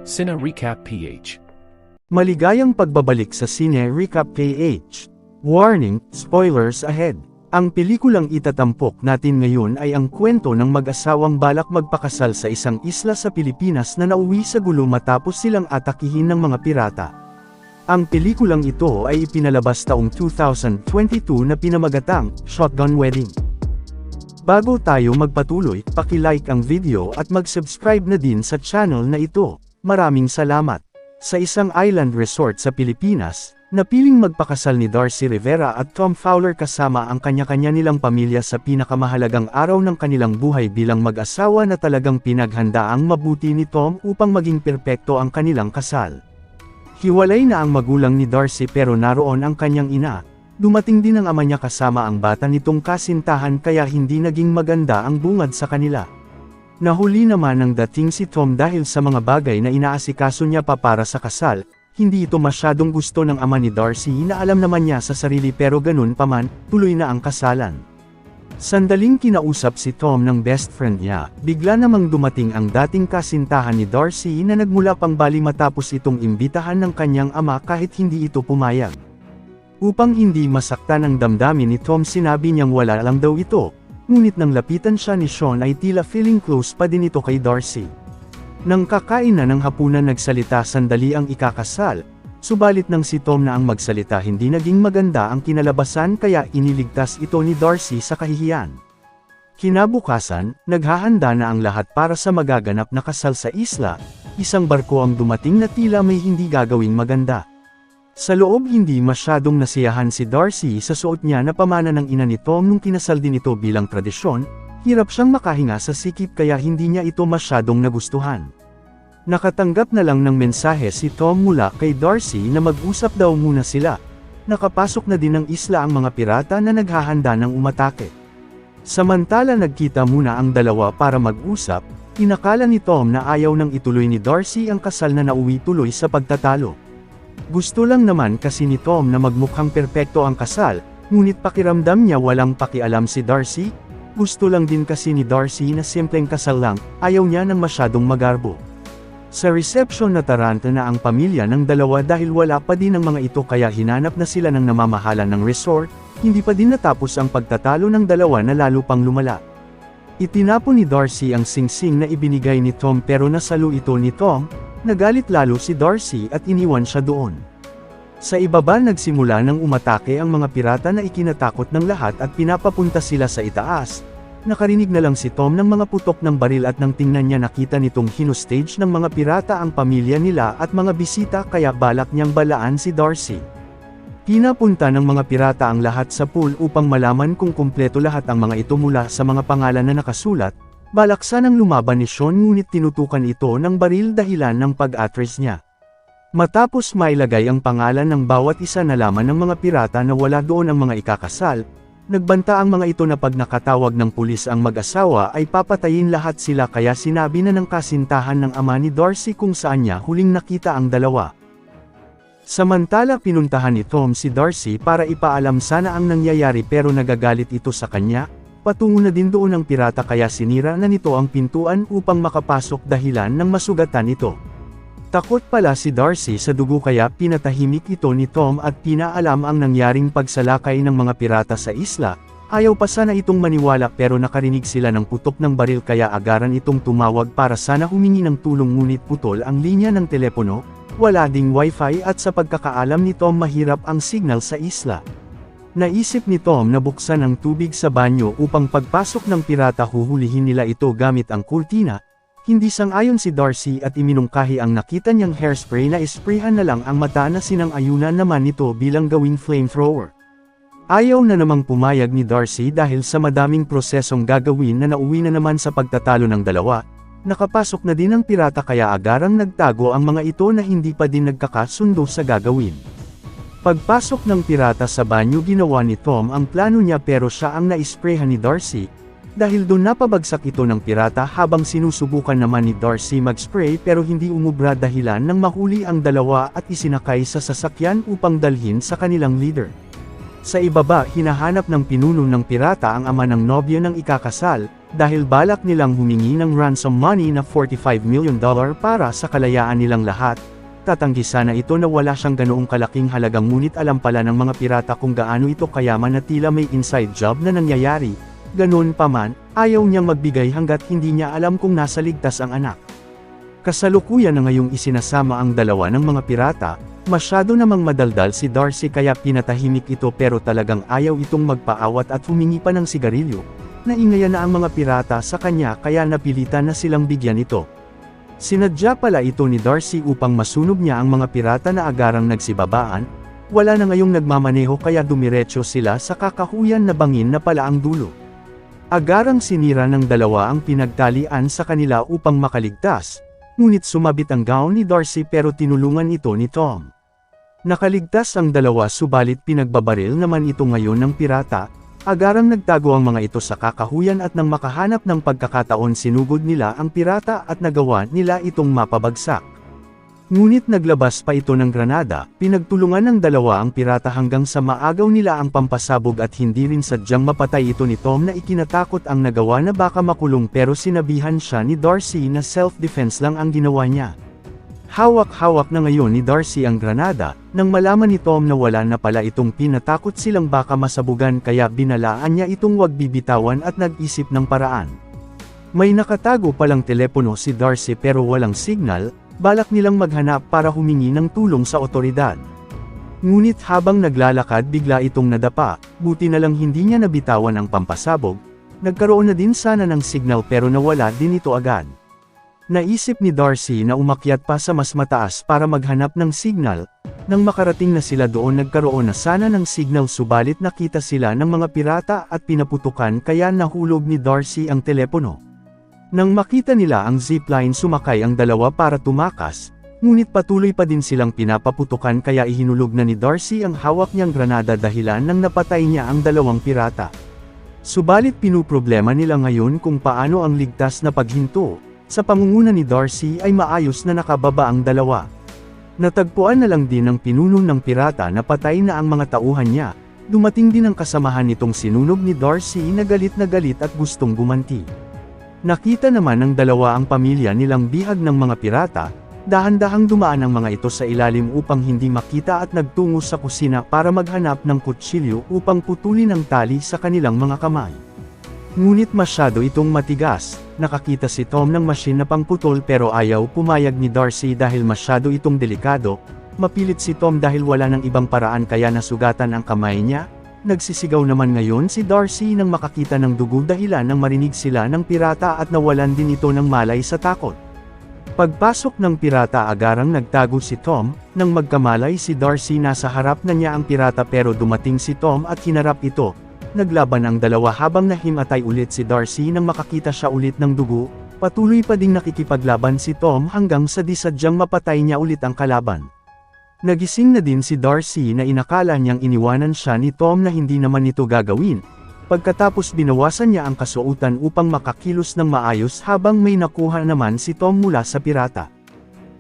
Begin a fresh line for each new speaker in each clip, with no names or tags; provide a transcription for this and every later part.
Cine Recap PH.
Maligayang pagbabalik sa Cine Recap PH. Warning, spoilers ahead. Ang pelikulang itatampok natin ngayon ay ang kwento ng mag-asawang balak magpakasal sa isang isla sa Pilipinas na nauwi sa gulo matapos silang atakihin ng mga pirata. Ang pelikulang ito ay ipinalabas taong 2022 na pinamagatang Shotgun Wedding. Bago tayo magpatuloy, paki-like ang video at mag-subscribe na din sa channel na ito. Maraming salamat. Sa isang island resort sa Pilipinas, napiling magpakasal ni Darcy Rivera at Tom Fowler kasama ang kanya-kanya nilang pamilya sa pinakamahalagang araw ng kanilang buhay bilang mag-asawa na talagang pinaghandaang mabuti ni Tom upang maging perpekto ang kanilang kasal. Hiwalay na ang magulang ni Darcy pero naroon ang kanyang ina. Dumating din ang ama niya kasama ang bata nitong kasintahan kaya hindi naging maganda ang bungad sa kanila. Nahuli naman ang dating si Tom dahil sa mga bagay na inaasikaso niya pa para sa kasal. Hindi ito masyadong gusto ng ama ni Darcy na alam naman niya sa sarili pero ganun pa man, tuloy na ang kasalan. Sandaling kinausap si Tom ng best friend niya, bigla namang dumating ang dating kasintahan ni Darcy na nagmula pang Bali matapos itong imbitahan ng kanyang ama kahit hindi ito pumayag. Upang hindi masaktan ang damdamin ni Tom sinabi niyang wala lang daw ito, ngunit nang lapitan siya ni Sean ay tila feeling close pa din ito kay Darcy. Nang kakain na ng hapunan nagsalita sandali ang ikakasal, subalit nang si Tom na ang magsalita hindi naging maganda ang kinalabasan kaya iniligtas ito ni Darcy sa kahihiyan. Kinabukasan, naghahanda na ang lahat para sa magaganap na kasal sa isla, isang barko ang dumating na tila may hindi gagawing maganda. Sa loob hindi masyadong nasiyahan si Darcy sa suot niya na pamana ng ina ni Tom nung kinasal din ito bilang tradisyon, hirap siyang makahinga sa sikip kaya hindi niya ito masyadong nagustuhan. Nakatanggap na lang ng mensahe si Tom mula kay Darcy na mag-usap daw muna sila. Nakapasok na din ng isla ang mga pirata na naghahanda ng umatake. Samantala nagkita muna ang dalawa para mag-usap, inakala ni Tom na ayaw nang ituloy ni Darcy ang kasal na nauwi tuloy sa pagtatalo. Gusto lang naman kasi ni Tom na magmukhang perpekto ang kasal, ngunit pakiramdam niya walang pakialam si Darcy. Gusto lang din kasi ni Darcy na simpleng kasal lang, ayaw niya ng masyadong magarbo. Sa reception nataranta na ang pamilya ng dalawa dahil wala pa din ang mga ito kaya hinanap na sila ng namamahala ng resort, hindi pa din natapos ang pagtatalo ng dalawa na lalo pang lumala. Itinapon ni Darcy ang singsing na ibinigay ni Tom pero nasalo ito ni Tom. Nagalit lalo si Darcy at iniwan siya doon. Sa ibaba nagsimula ng umatake ang mga pirata na ikinatakot ng lahat at pinapapunta sila sa itaas. Nakarinig na lang si Tom ng mga putok ng baril at nang tingnan niya nakita nitong hinostage ng mga pirata ang pamilya nila at mga bisita kaya balak niyang balaan si Darcy. Pinapunta ng mga pirata ang lahat sa pool upang malaman kung kumpleto lahat ang mga ito mula sa mga pangalan na nakasulat. Balak sanang lumaban ni Sean ngunit tinutukan ito ng baril dahilan ng pag-atras niya. Matapos mailagay ang pangalan ng bawat isa nalaman ng mga pirata na wala doon ang mga ikakasal, nagbanta ang mga ito na pag nakatawag ng pulis ang mag-asawa ay papatayin lahat sila kaya sinabi na ng kasintahan ng ama ni Darcy kung saan niya huling nakita ang dalawa. Samantala pinuntahan ni Tom si Darcy para ipaalam sana ang nangyayari pero nagagalit ito sa kanya. Patungo na din doon ang pirata kaya sinira na nito ang pintuan upang makapasok dahilan ng masugatan ito. Takot pala si Darcy sa dugo kaya pinatahimik ito ni Tom at pinaalam ang nangyaring pagsalakay ng mga pirata sa isla. Ayaw pa sana itong maniwala pero nakarinig sila ng putok ng baril kaya agaran itong tumawag para sana humingi ng tulong ngunit putol ang linya ng telepono, wala ding wifi at sa pagkakaalam ni Tom mahirap ang signal sa isla. Naisip ni Tom na buksan ang tubig sa banyo upang pagpasok ng pirata huhulihin nila ito gamit ang kurtina. Hindi sang-ayon si Darcy at iminungkahi ang nakita niyang hairspray na isprayhan na lang ang mata na sinang-ayunan naman nito bilang gawing flamethrower. Ayaw na namang pumayag ni Darcy dahil sa madaming prosesong gagawin na nauwi na naman sa pagtatalo ng dalawa. Nakapasok na din ang pirata kaya agarang nagtago ang mga ito na hindi pa din nagkakasundo sa gagawin. Pagpasok ng pirata sa banyo ginawa ni Tom ang plano niya pero siya ang naisprayhan ni Darcy. Dahil doon napabagsak ito ng pirata habang sinusubukan naman ni Darcy mag-spray pero hindi umubra dahilan nang mahuli ang dalawa at isinakay sa sasakyan upang dalhin sa kanilang leader. Sa ibaba hinahanap ng pinuno ng pirata ang ama ng nobya ng ikakasal, dahil balak nilang humingi ng ransom money na $45 million para sa kalayaan nilang lahat. Tatanggi sana ito na wala siyang ganoong kalaking halagang ngunit alam pala ng mga pirata kung gaano ito kayaman na tila may inside job na nangyayari. Ganoon pa man, ayaw niyang magbigay hanggat hindi niya alam kung nasa ligtas ang anak. Kasalukuyan na ngayong isinasama ang dalawa ng mga pirata, masyado namang madaldal si Darcy kaya pinatahimik ito pero talagang ayaw itong magpaawat at humingi pa ng sigarilyo. Naingayan na ang mga pirata sa kanya kaya napilitan na silang bigyan ito. Sinadya pala ito ni Darcy upang masunog niya ang mga pirata na agarang nagsibabaan, wala na ngayong nagmamaneho kaya dumiretso sila sa kakahuyan na bangin na pala ang dulo. Agarang sinira ng dalawa ang pinagtalian sa kanila upang makaligtas, ngunit sumabit ang gown ni Darcy pero tinulungan ito ni Tom. Nakaligtas ang dalawa subalit pinagbabaril naman ito ngayon ng pirata. Agarang nagtago ang mga ito sa kakahuyan at nang makahanap ng pagkakataon sinugod nila ang pirata at nagawa nila itong mapabagsak. Ngunit naglabas pa ito ng granada, pinagtulungan ng dalawa ang pirata hanggang sa maagaw nila ang pampasabog at hindi rin sadyang mapatay ito ni Tom na ikinatakot ang nagawa na baka makulong pero sinabihan siya ni Darcy na self-defense lang ang ginawa niya. Hawak-hawak na ngayon ni Darcy ang granada, nang malaman ni Tom na wala na pala itong pinatakot silang baka masabugan kaya binalaan niya itong wag bibitawan at nag-isip ng paraan. May nakatago palang telepono si Darcy pero walang signal, balak nilang maghanap para humingi ng tulong sa otoridad. Ngunit habang naglalakad bigla itong nadapa, buti na lang hindi niya nabitawan ang pampasabog, nagkaroon na din sana ng signal pero nawala din ito agad. Naisip ni Darcy na umakyat pa sa mas mataas para maghanap ng signal, nang makarating na sila doon nagkaroon na sana ng signal subalit nakita sila ng mga pirata at pinaputukan kaya nahulog ni Darcy ang telepono. Nang makita nila ang zipline sumakay ang dalawa para tumakas, ngunit patuloy pa din silang pinapaputukan kaya ihinulog na ni Darcy ang hawak niyang granada dahilan nang napatay niya ang dalawang pirata. Subalit pinuproblema nila ngayon kung paano ang ligtas na paghinto. Sa pangunguna ni Darcy ay maayos na nakababa ang dalawa. Natagpuan na lang din ng pinuno ng pirata na patay na ang mga tauhan niya, dumating din ang kasamahan nitong sinunog ni Darcy na galit at gustong gumanti. Nakita naman ng dalawa ang pamilya nilang bihag ng mga pirata, dahan-dahang dumaan ang mga ito sa ilalim upang hindi makita at nagtungo sa kusina para maghanap ng kutsilyo upang putulin ang tali sa kanilang mga kamay. Ngunit masyado itong matigas, nakakita si Tom ng machine na pangputol pero ayaw pumayag ni Darcy dahil masyado itong delikado, mapilit si Tom dahil wala ng ibang paraan kaya nasugatan ang kamay niya, nagsisigaw naman ngayon si Darcy nang makakita ng dugo dahilan nang marinig sila ng pirata at nawalan din ito ng malay sa takot. Pagpasok ng pirata agarang nagtago si Tom, nang magkamalay si Darcy nasa harap na niya ang pirata pero dumating si Tom at hinarap ito. Naglaban ang dalawa habang nahimatay ulit si Darcy nang makakita siya ulit ng dugo, patuloy pa ding nakikipaglaban si Tom hanggang sa di sadyang mapatay niya ulit ang kalaban. Nagising na din si Darcy na inakala niyang iniwanan siya ni Tom na hindi naman ito gagawin, pagkatapos binawasan niya ang kasuotan upang makakilos ng maayos habang may nakuha naman si Tom mula sa pirata.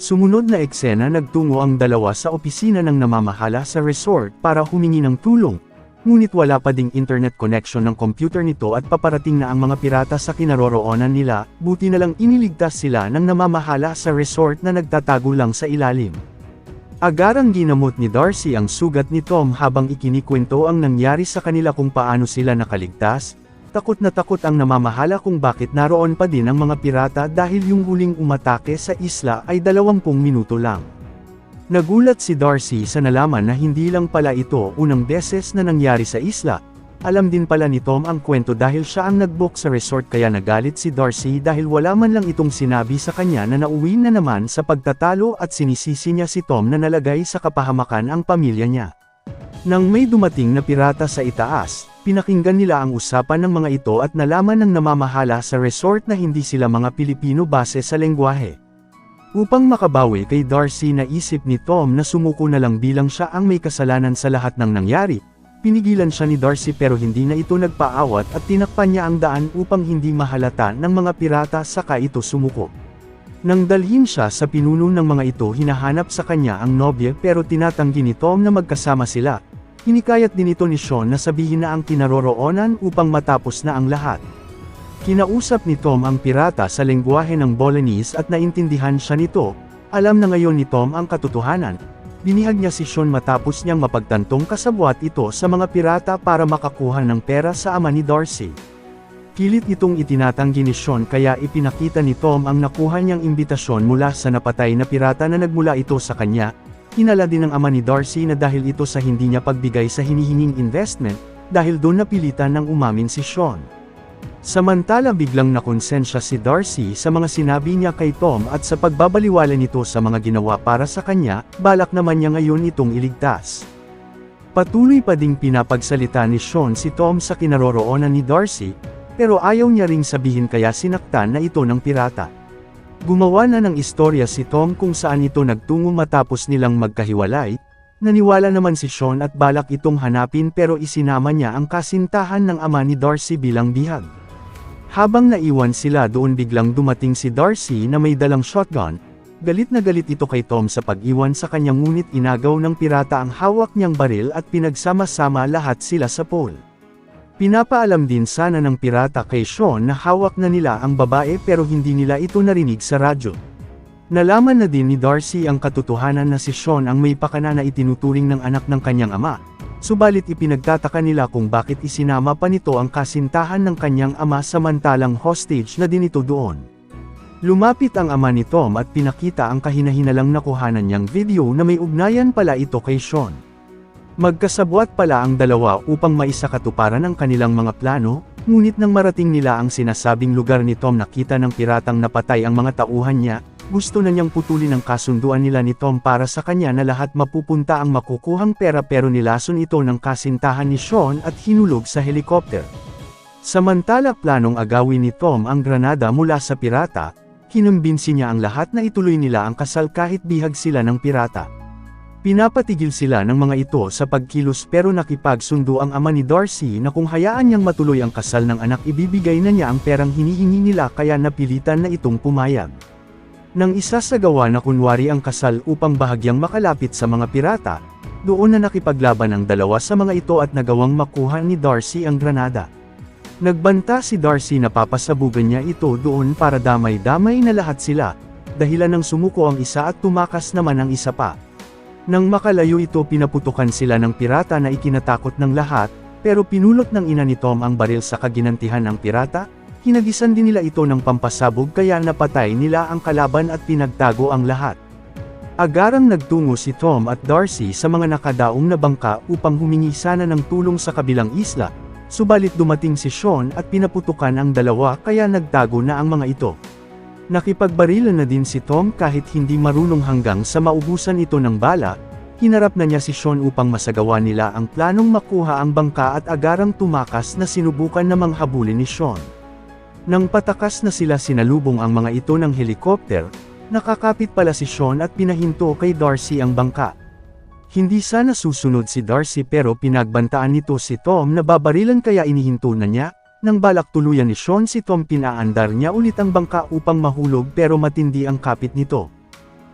Sumunod na eksena nagtungo ang dalawa sa opisina ng namamahala sa resort para humingi ng tulong. Ngunit wala pa ding internet connection ng computer nito at paparating na ang mga pirata sa kinaroroonan nila, buti na lang iniligtas sila ng namamahala sa resort na nagtatago lang sa ilalim. Agarang ginamot ni Darcy ang sugat ni Tom habang ikinikwento ang nangyari sa kanila kung paano sila nakaligtas, takot na takot ang namamahala kung bakit naroon pa din ang mga pirata dahil yung huling umatake sa isla ay 20 minuto lang. Nagulat si Darcy sa nalaman na hindi lang pala ito unang beses na nangyari sa isla, alam din pala ni Tom ang kwento dahil siya ang nag-book sa resort kaya nagalit si Darcy dahil wala man lang itong sinabi sa kanya na nauwi na naman sa pagtatalo at sinisisi niya si Tom na nalagay sa kapahamakan ang pamilya niya. Nang may dumating na pirata sa itaas, pinakinggan nila ang usapan ng mga ito at nalaman ng namamahala sa resort na hindi sila mga Pilipino base sa lengguwahe. Upang makabawi kay Darcy naisip ni Tom na sumuko na lang bilang siya ang may kasalanan sa lahat ng nangyari, pinigilan siya ni Darcy pero hindi na ito nagpaawat at tinakpan niya ang daan upang hindi mahalata ng mga pirata saka ito sumuko. Nang dalhin siya sa pinuno ng mga ito hinahanap sa kanya ang nobya pero tinatanggi ni Tom na magkasama sila, Hinikayat din ito ni Sean na sabihin na ang kinaroroonan upang matapos na ang lahat. Kinausap ni Tom ang pirata sa lengguwahe ng Bolognese at naintindihan siya nito. Alam na ngayon ni Tom ang katotohanan. Binihag niya si Sean matapos niyang mapagtantong kasabwat ito sa mga pirata para makakuha ng pera sa ama ni Darcy. Pilit itong itinatanggi ni Sean kaya ipinakita ni Tom ang nakuha niyang imbitasyon mula sa napatay na pirata na nagmula ito sa kanya. Hinala din ng ama ni Darcy na dahil ito sa hindi niya pagbigay sa hinihinging investment, dahil doon napilitan ng umamin si Sean. Samantala biglang nakonsensya si Darcy sa mga sinabi niya kay Tom at sa pagbabaliwala nito sa mga ginawa para sa kanya, balak naman niya ngayon itong iligtas. Patuloy pa ding pinapagsalita ni Sean si Tom sa kinaroroonan ni Darcy, pero ayaw niya ring sabihin kaya sinaktan na ito ng pirata. Gumawa na ng istorya si Tom kung saan ito nagtungo matapos nilang magkahiwalay. Naniwala naman si Sean at balak itong hanapin pero isinama niya ang kasintahan ng ama ni Darcy bilang bihag. Habang naiwan sila doon biglang dumating si Darcy na may dalang shotgun. Galit na galit ito kay Tom sa pag-iwan sa kanyang ngunit inagaw ng pirata ang hawak niyang baril at pinagsama-sama lahat sila sa pool. Pinapaalam din sana ng pirata kay Sean na hawak na nila ang babae pero hindi nila ito narinig sa radyo. Nalaman na din ni Darcy ang katotohanan na si Sean ang may pakana na itinuturing ng anak ng kanyang ama. Subalit ipinagtataka nila kung bakit isinama pa nito ang kasintahan ng kanyang ama samantalang hostage na din ito doon. Lumapit ang ama ni Tom at pinakita ang kahinahinalang nakuhanan niyang video na may ugnayan pala ito kay Sean. Magkasabwat pala ang dalawa upang maisakatuparan ang kanilang mga plano, ngunit nang marating nila ang sinasabing lugar ni Tom nakita ng piratang napatay ang mga tauhan niya. Gusto na niyang putulin ang kasunduan nila ni Tom para sa kanya na lahat mapupunta ang makukuhang pera pero nilason ito ng kasintahan ni Sean at hinulog sa helikopter. Samantala planong agawin ni Tom ang granada mula sa pirata, kinumbinsi niya ang lahat na ituloy nila ang kasal kahit bihag sila ng pirata. Pinapatigil sila ng mga ito sa pagkilos pero nakipagsundo ang ama ni Darcy na kung hayaan niyang matuloy ang kasal ng anak ibibigay na niya ang perang hinihingi nila kaya napilitan na itong pumayag. Nang isasagawa na kunwari ang kasal upang bahagyang makalapit sa mga pirata, doon na nakipaglaban ang dalawa sa mga ito at nagawang makuha ni Darcy ang granada. Nagbanta si Darcy na papasabugan niya ito doon para damay-damay na lahat sila, dahilan ng sumuko ang isa at tumakas naman ang isa pa. Nang makalayo ito pinaputukan sila ng pirata na ikinatakot ng lahat, pero pinulot ng ina ni Tom ang baril sa kaginantihan ng pirata. Hinagisan din nila ito ng pampasabog kaya napatay nila ang kalaban at pinagtago ang lahat. Agarang nagtungo si Tom at Darcy sa mga nakadaong na bangka upang humingi sana ng tulong sa kabilang isla, subalit dumating si Sean at pinaputukan ang dalawa kaya nagtago na ang mga ito. Nakipagbarilan na din si Tom kahit hindi marunong hanggang sa maubusan ito ng bala. Hinarap na niya si Sean upang masagawa nila ang planong makuha ang bangka at agarang tumakas na sinubukan namang habulin ni Sean. Nang patakas na sila sinalubong ang mga ito ng helikopter, nakakapit pala si Sean at pinahinto kay Darcy ang bangka. Hindi sana susunod si Darcy pero pinagbantaan nito si Tom na babarilan kaya inihinto na niya. Nang balak tuluyan ni Sean si Tom pinaandar niya ulit ang bangka upang mahulog pero matindi ang kapit nito.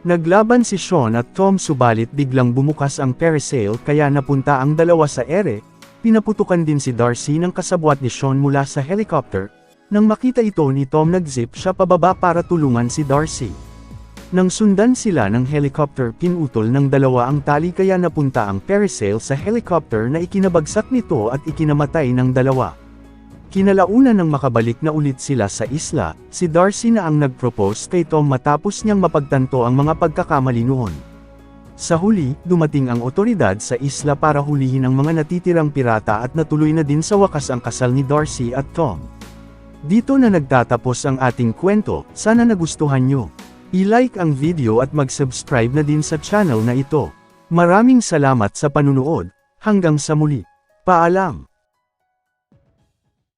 Naglaban si Sean at Tom subalit biglang bumukas ang parasail kaya napunta ang dalawa sa ere. Pinaputukan din si Darcy ng kasabwat ni Sean mula sa helicopter. Nang makita ito ni Tom nag-zip siya pababa para tulungan si Darcy. Nang sundan sila ng helicopter pinutol ng dalawa ang tali kaya napunta ang parasail sa helicopter na ikinabagsak nito at ikinamatay ng dalawa. Kinalaunan nang makabalik na ulit sila sa isla, si Darcy na ang nag-propose kay Tom matapos niyang mapagtanto ang mga pagkakamali noon. Sa huli, dumating ang otoridad sa isla para hulihin ang mga natitirang pirata at natuloy na din sa wakas ang kasal ni Darcy at Tom. Dito na nagtatapos ang ating kwento, sana nagustuhan nyo. I-like ang video at mag-subscribe na din sa channel na ito. Maraming salamat sa panunood, hanggang sa muli. Paalam!